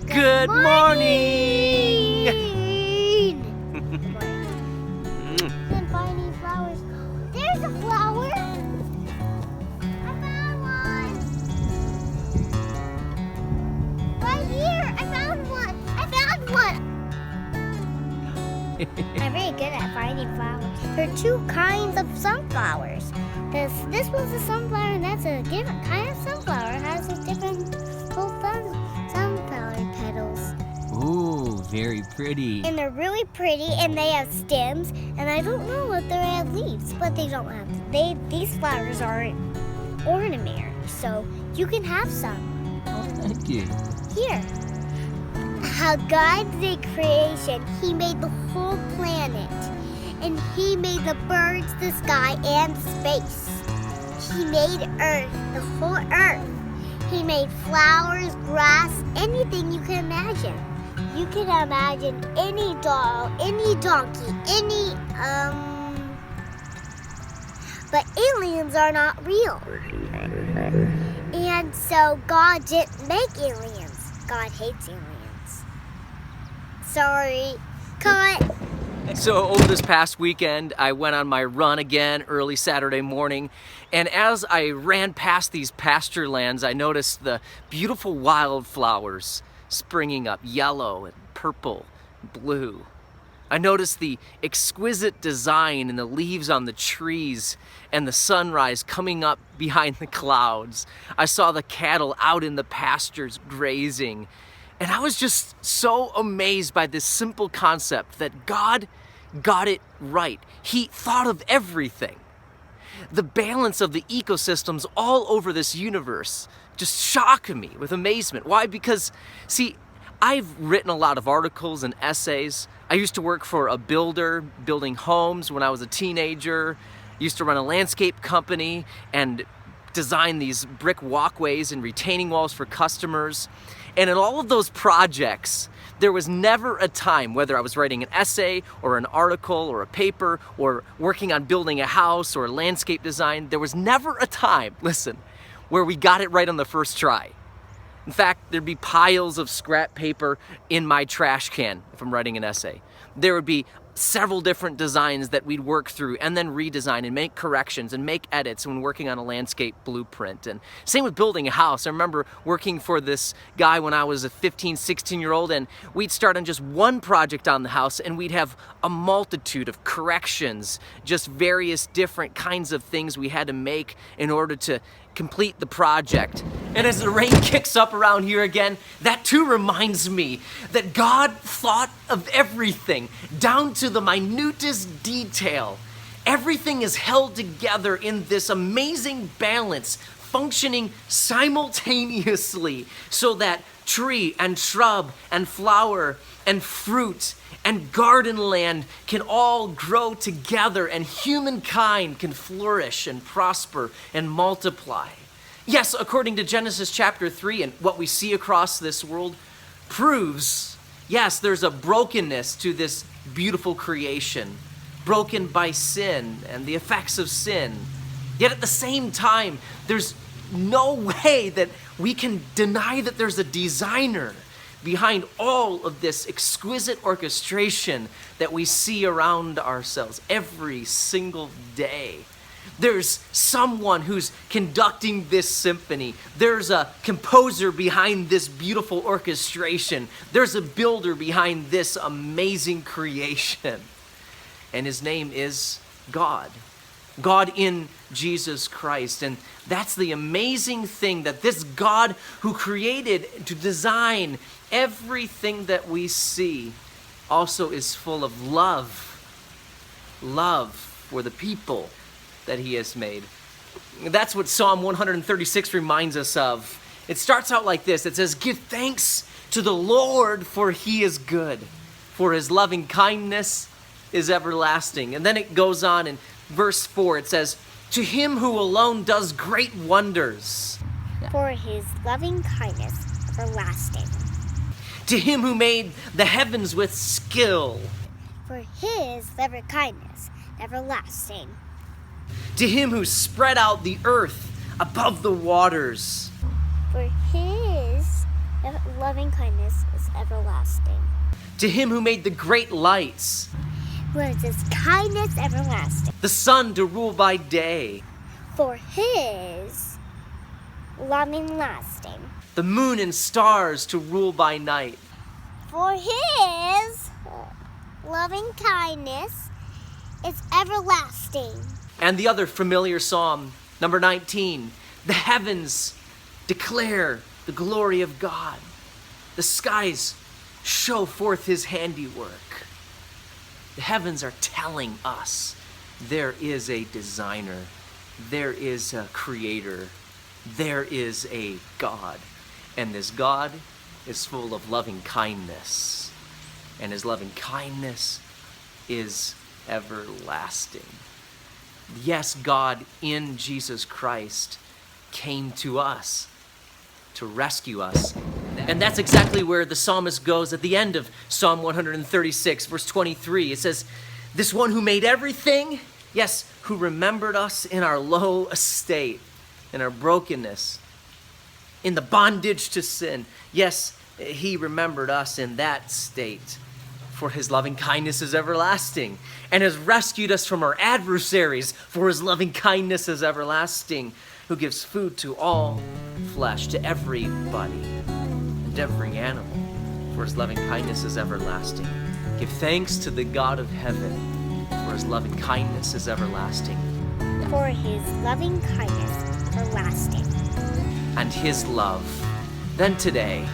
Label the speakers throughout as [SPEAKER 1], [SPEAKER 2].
[SPEAKER 1] Good morning!
[SPEAKER 2] Been finding flowers. There's a flower. I found one. Right here. I found one. I'm very good at finding flowers. There are two kinds of sunflowers. This one's a sunflower, and that's a different kind of sunflower. It has a different little sunflower petals.
[SPEAKER 1] Ooh, very pretty.
[SPEAKER 2] And they're really pretty, and they have stems, and I don't know if they have leaves, but they don't have. These flowers aren't ornamental, so you can have some.
[SPEAKER 1] Oh, thank you.
[SPEAKER 2] Here. How God did creation, He made the whole planet, and He made the birds, the sky, and space. He made Earth, the whole Earth. He made flowers, grass, anything you can imagine. You can imagine any doll, any donkey, but aliens are not real. And so God didn't make aliens. God hates aliens. Sorry. Cut.
[SPEAKER 1] So over this past weekend, I went on my run again early Saturday morning, and as I ran past these pasture lands, I noticed the beautiful wildflowers springing up, yellow and purple, blue. I noticed the exquisite design in the leaves on the trees and the sunrise coming up behind the clouds. I saw the cattle out in the pastures grazing. And I was just so amazed by this simple concept that God got it right. He thought of everything. The balance of the ecosystems all over this universe just shocked me with amazement. Why? Because, see, I've written a lot of articles and essays. I used to work for a builder, building homes when I was a teenager. I used to run a landscape company and design these brick walkways and retaining walls for customers. And in all of those projects, there was never a time, whether I was writing an essay or an article or a paper or working on building a house or landscape design, there was never a time, listen, where we got it right on the first try. In fact, there'd be piles of scrap paper in my trash can if I'm writing an essay. There would be several different designs that we'd work through and then redesign and make corrections and make edits when working on a landscape blueprint. And same with building a house. I remember working for this guy when I was a 15, 16-year-old, and we'd start on just one project on the house and we'd have a multitude of corrections, just various different kinds of things we had to make in order to complete the project. And as the rain kicks up around here again, that too reminds me that God thought of everything, down to the minutest detail. Everything is held together in this amazing balance, functioning simultaneously, so that tree and shrub and flower and fruit and garden land can all grow together, and humankind can flourish and prosper and multiply. Yes, according to Genesis chapter 3, and what we see across this world proves, yes, there's a brokenness to this beautiful creation, broken by sin and the effects of sin. Yet at the same time, there's no way that we can deny that there's a designer behind all of this exquisite orchestration that we see around ourselves every single day. There's someone who's conducting this symphony. There's a composer behind this beautiful orchestration. There's a builder behind this amazing creation. And his name is God. God in Jesus Christ. And that's the amazing thing, that this God who created to design everything that we see also is full of love. Love for the people that he has made. That's what Psalm 136 reminds us of. It starts out like this. It says, "Give thanks to the Lord, for he is good, for his loving kindness is everlasting." And then it goes on in verse 4. It says, "To him who alone does great wonders,
[SPEAKER 2] For his loving kindness everlasting.
[SPEAKER 1] to him who made the heavens with skill,
[SPEAKER 2] For his loving kindness everlasting.
[SPEAKER 1] to him who spread out the earth above the waters,
[SPEAKER 2] For his loving kindness is everlasting.
[SPEAKER 1] To him who made the great lights,
[SPEAKER 2] For his kindness everlasting.
[SPEAKER 1] the sun to rule by day,
[SPEAKER 2] For his loving lasting.
[SPEAKER 1] the moon and stars to rule by night,
[SPEAKER 2] For his loving kindness is everlasting.
[SPEAKER 1] and the other familiar psalm, number 19, the heavens declare the glory of God. The skies show forth his handiwork. The heavens are telling us there is a designer, there is a creator, there is a God. And this God is full of loving kindness. And his loving kindness is everlasting. Yes, God in Jesus Christ came to us to rescue us. And that's exactly where the psalmist goes at the end of Psalm 136, verse 23. It says, this one who made everything, yes, who remembered us in our low estate, in our brokenness, in the bondage to sin. Yes, he remembered us in that state. For his loving kindness is everlasting, and has rescued us from our adversaries, for his loving kindness is everlasting, who gives food to all flesh, to everybody and every animal, for his loving kindness is everlasting. Give thanks to the God of heaven, for his loving kindness is everlasting.
[SPEAKER 2] For his loving kindness everlasting.
[SPEAKER 1] And his love, then today,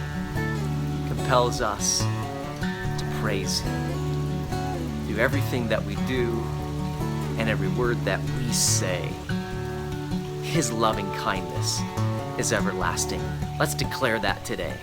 [SPEAKER 1] compels us to praise him. Do everything that we do and every word that we say. His loving kindness is everlasting. Let's declare that today.